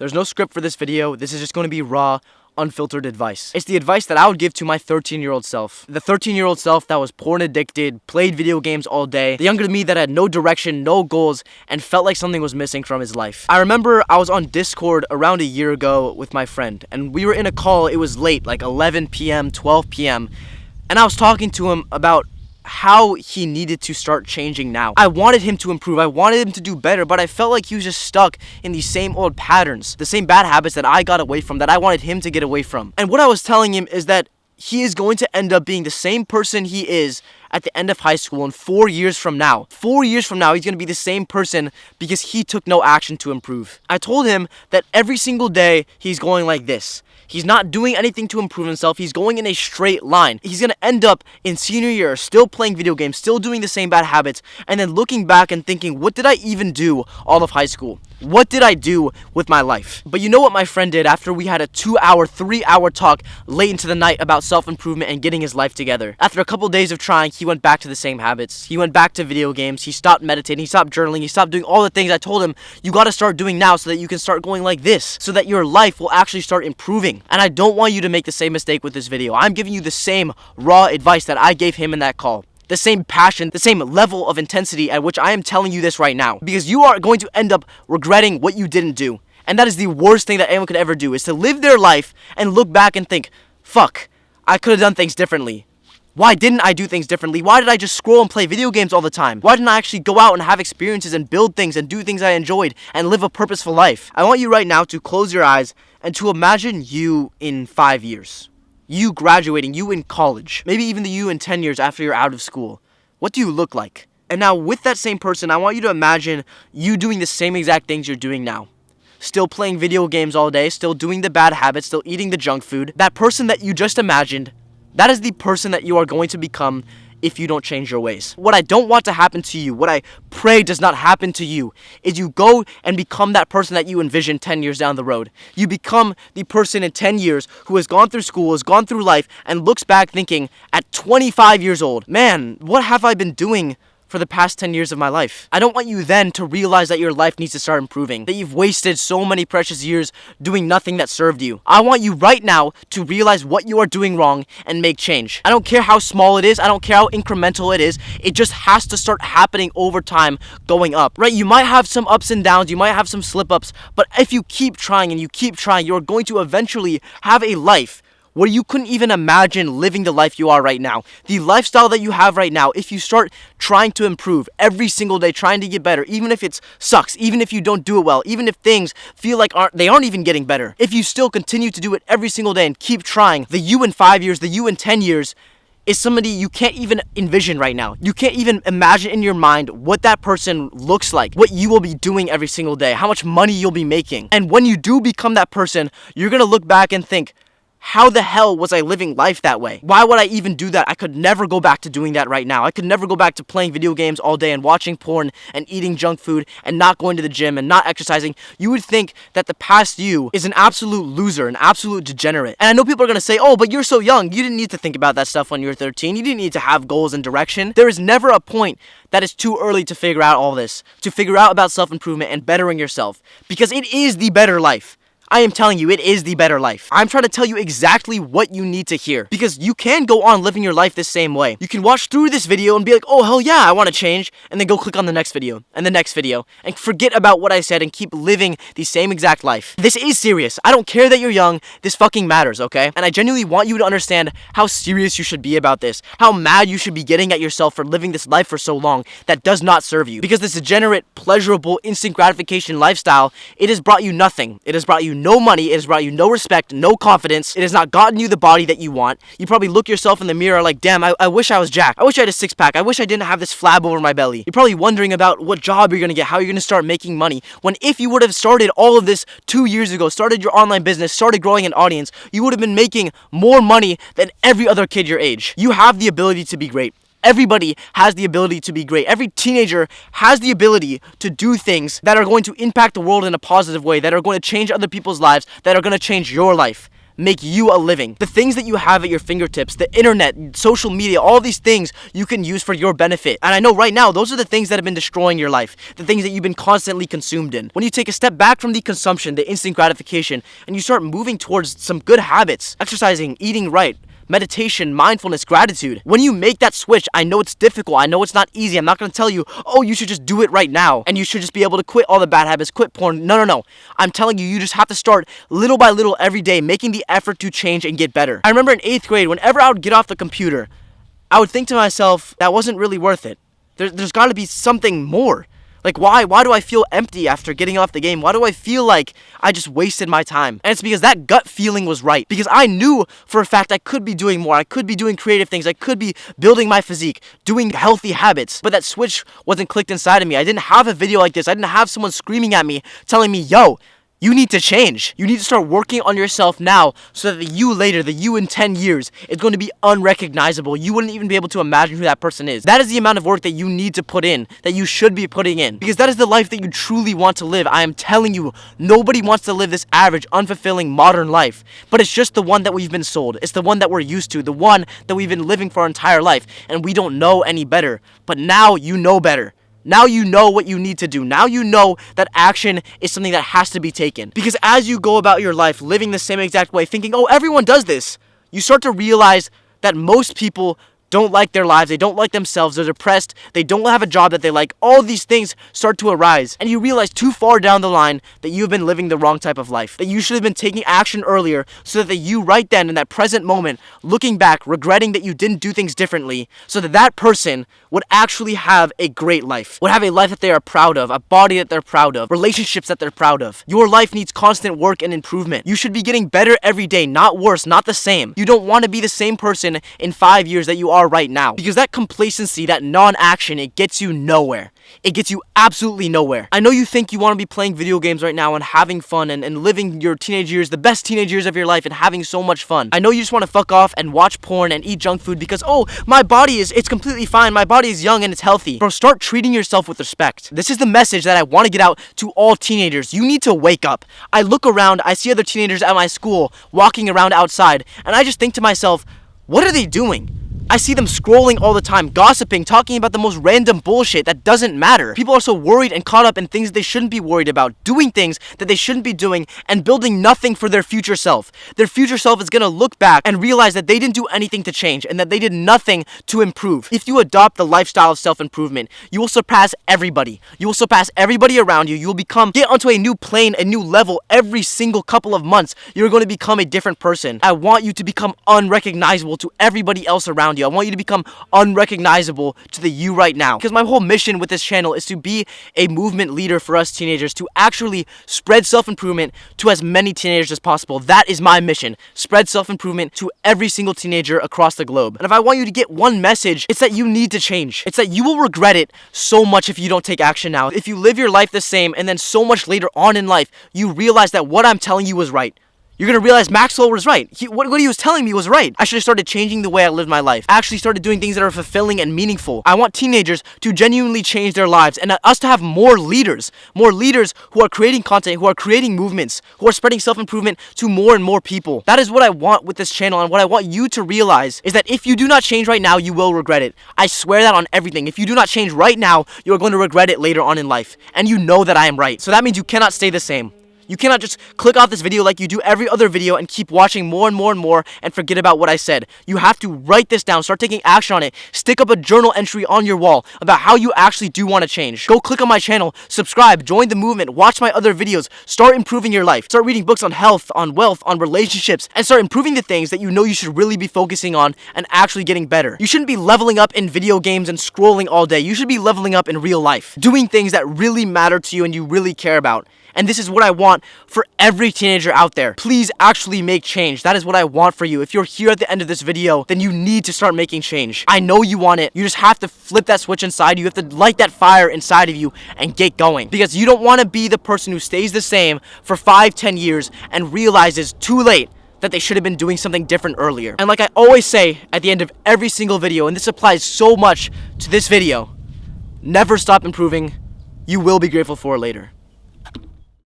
There's no script for this video. This is just going to be raw, unfiltered advice. It's the advice that I would give to my 13-year-old self. The 13-year-old self that was porn addicted, played video games all day. The younger me that had no direction, no goals, and felt like something was missing from his life. I remember I was on Discord around a year ago with my friend, and we were in a call. It was late, like 11 p.m., 12 p.m., and I was talking to him about how he needed to start changing now. I wanted him to improve. I wanted him to do better, but I felt like he was just stuck in these same old patterns, the same bad habits that I got away from, that I wanted him to get away from. And what I was telling him is that he is going to end up being the same person he is at the end of high school in 4 years from now. 4 years from now, he's going to be the same person because he took no action to improve. I told him that every single day he's going like this. He's not doing anything to improve himself. He's going in a straight line. He's going to end up in senior year still playing video games, still doing the same bad habits, and then looking back and thinking, what did I even do all of high school? What did I do with my life? But you know what my friend did after we had a 2-hour, 3-hour talk late into the night about self-improvement and getting his life together? After a couple days of trying, he went back to the same habits. He went back to video games. He stopped meditating. He stopped journaling. He stopped doing all the things I told him you got to start doing now so that you can start going like this, so that your life will actually start improving. And I don't want you to make the same mistake with this video. I'm giving you the same raw advice that I gave him in that call. The same passion, the same level of intensity at which I am telling you this right now. Because you are going to end up regretting what you didn't do. And that is the worst thing that anyone could ever do, is to live their life and look back and think, fuck, I could have done things differently. Why didn't I do things differently? Why did I just scroll and play video games all the time? Why didn't I actually go out and have experiences and build things and do things I enjoyed and live a purposeful life? I want you right now to close your eyes and to imagine you in 5 years. You graduating, you in college, maybe even the you in 10 years after you're out of school. What do you look like? And now with that same person, I want you to imagine you doing the same exact things you're doing now. Still playing video games all day, still doing the bad habits, still eating the junk food. That person that you just imagined, that is the person that you are going to become if you don't change your ways. What I don't want to happen to you, what I pray does not happen to you, is you go and become that person that you envision 10 years down the road. You become the person in 10 years who has gone through school, has gone through life, and looks back thinking, at 25 years old, man, what have I been doing for the past 10 years of my life? I don't want you then to realize that your life needs to start improving, that you've wasted so many precious years doing nothing that served you. I want you right now to realize what you are doing wrong and make change. I don't care how small it is. I don't care how incremental it is. It just has to start happening over time, going up, right? You might have some ups and downs. You might have some slip-ups, but if you keep trying and you keep trying, you're going to eventually have a life where you couldn't even imagine living the life you are right now. The lifestyle that you have right now, if you start trying to improve every single day, trying to get better, even if it sucks, even if you don't do it well, even if things feel like they aren't even getting better, if you still continue to do it every single day and keep trying, the you in 5 years, the you in 10 years, is somebody you can't even envision right now. You can't even imagine in your mind what that person looks like, what you will be doing every single day, how much money you'll be making. And when you do become that person, you're gonna look back and think, how the hell was I living life that way? Why would I even do that? I could never go back to doing that right now. I could never go back to playing video games all day and watching porn and eating junk food and not going to the gym and not exercising. You would think that the past you is an absolute loser, an absolute degenerate. And I know people are going to say, oh, but you're so young. You didn't need to think about that stuff when you were 13. You didn't need to have goals and direction. There is never a point that is too early to figure out all this, to figure out about self-improvement and bettering yourself, because it is the better life. I am telling you, it is the better life. I'm trying to tell you exactly what you need to hear, because you can go on living your life the same way. You can watch through this video and be like, oh, hell yeah, I want to change, and then go click on the next video, and the next video, and forget about what I said and keep living the same exact life. This is serious. I don't care that you're young. This fucking matters, okay? And I genuinely want you to understand how serious you should be about this, how mad you should be getting at yourself for living this life for so long that does not serve you. Because this degenerate, pleasurable, instant gratification lifestyle, it has brought you nothing. It has brought you no money, it has brought you no respect, no confidence, it has not gotten you the body that you want. You probably look yourself in the mirror like, damn, I wish I was jacked. I wish I had a six-pack. I wish I didn't have this flab over my belly. You're probably wondering about what job you're gonna get, how you're gonna start making money, when if you would have started all of this 2 years ago, started your online business, started growing an audience, you would have been making more money than every other kid your age. You have the ability to be great. Everybody has the ability to be great. Every teenager has the ability to do things that are going to impact the world in a positive way, that are going to change other people's lives, that are going to change your life. make you a living. The things that you have at your fingertips, the internet, social media, all these things you can use for your benefit. And I know right now, those are the things that have been destroying your life, the things that you've been constantly consumed in. When you take a step back from the consumption, the instant gratification, and you start moving towards some good habits, exercising, eating right, meditation, mindfulness, gratitude. When you make that switch, I know it's difficult. I know it's not easy. I'm not going to tell you, oh, you should just do it right now and you should just be able to quit all the bad habits, quit porn. No. I'm telling you, you just have to start little by little every day, making the effort to change and get better. I remember in 8th grade, whenever I would get off the computer, I would think to myself, that wasn't really worth it. There's got to be something more. Like, why do I feel empty after getting off the game? Why do I feel like I just wasted my time? And it's because that gut feeling was right. Because I knew for a fact I could be doing more. I could be doing creative things. I could be building my physique, doing healthy habits. But that switch wasn't clicked inside of me. I didn't have a video like this. I didn't have someone screaming at me, telling me, yo, you need to change. You need to start working on yourself now so that the you later, the you in 10 years, is going to be unrecognizable. You wouldn't even be able to imagine who that person is. That is the amount of work that you need to put in, that you should be putting in. Because that is the life that you truly want to live. I am telling you, nobody wants to live this average, unfulfilling, modern life. But it's just the one that we've been sold. It's the one that we're used to, the one that we've been living for our entire life. And we don't know any better. But now you know better. Now you know what you need to do. Now you know that action is something that has to be taken. Because as you go about your life living the same exact way, thinking, oh, everyone does this, you start to realize that most people don't like their lives, they don't like themselves, they're depressed, they don't have a job that they like. All these things start to arise, and you realize too far down the line that you've been living the wrong type of life, that you should have been taking action earlier so that you right then in that present moment, looking back, regretting that you didn't do things differently, so that that person would actually have a great life, would have a life that they are proud of, a body that they're proud of, relationships that they're proud of. Your life needs constant work and improvement. You should be getting better every day, not worse, not the same. You don't want to be the same person in 5 years that you are right now, because that complacency, that non-action, it gets you nowhere. It gets you absolutely nowhere. I know you think you want to be playing video games right now and having fun and living your teenage years, the best teenage years of your life, and having so much fun. I know you just want to fuck off and watch porn and eat junk food because, oh, my body it's completely fine. My body is young and it's healthy. Bro, start treating yourself with respect. This is the message that I want to get out to all teenagers. You need to wake up. I look around, I see other teenagers at my school walking around outside, and I just think to myself, what are they doing? I see them scrolling all the time, gossiping, talking about the most random bullshit that doesn't matter. People are so worried and caught up in things they shouldn't be worried about, doing things that they shouldn't be doing, and building nothing for their future self. Their future self is gonna look back and realize that they didn't do anything to change and that they did nothing to improve. If you adopt the lifestyle of self-improvement, you will surpass everybody. You will surpass everybody around you. You will get onto a new plane, a new level every single couple of months. You're going to become a different person. I want you to become unrecognizable to everybody else around you. I want you to become unrecognizable to the you right now. Because my whole mission with this channel is to be a movement leader for us teenagers, to actually spread self-improvement to as many teenagers as possible. That is my mission. Spread self-improvement to every single teenager across the globe. And if I want you to get one message, it's that you need to change. It's that you will regret it so much if you don't take action now. If you live your life the same and then so much later on in life, you realize that what I'm telling you was right. You're going to realize Maxwell was right. What he was telling me was right. I should have started changing the way I lived my life. I actually started doing things that are fulfilling and meaningful. I want teenagers to genuinely change their lives and us to have more leaders who are creating content, who are creating movements, who are spreading self-improvement to more and more people. That is what I want with this channel, and what I want you to realize is that if you do not change right now, you will regret it. I swear that on everything. If you do not change right now, you are going to regret it later on in life. And you know that I am right. So that means you cannot stay the same. You cannot just click off this video like you do every other video and keep watching more and more and more and forget about what I said. You have to write this down, start taking action on it, stick up a journal entry on your wall about how you actually do want to change. Go click on my channel, subscribe, join the movement, watch my other videos, start improving your life, start reading books on health, on wealth, on relationships, and start improving the things that you know you should really be focusing on and actually getting better. You shouldn't be leveling up in video games and scrolling all day. You should be leveling up in real life, doing things that really matter to you and you really care about. And this is what I want for every teenager out there. Please actually make change. That is what I want for you. If you're here at the end of this video, then you need to start making change. I know you want it. You just have to flip that switch inside you. You have to light that fire inside of you and get going. Because you don't want to be the person who stays the same for 5-10 years and realizes too late that they should have been doing something different earlier. And like I always say at the end of every single video, and this applies so much to this video, never stop improving. You will be grateful for it later.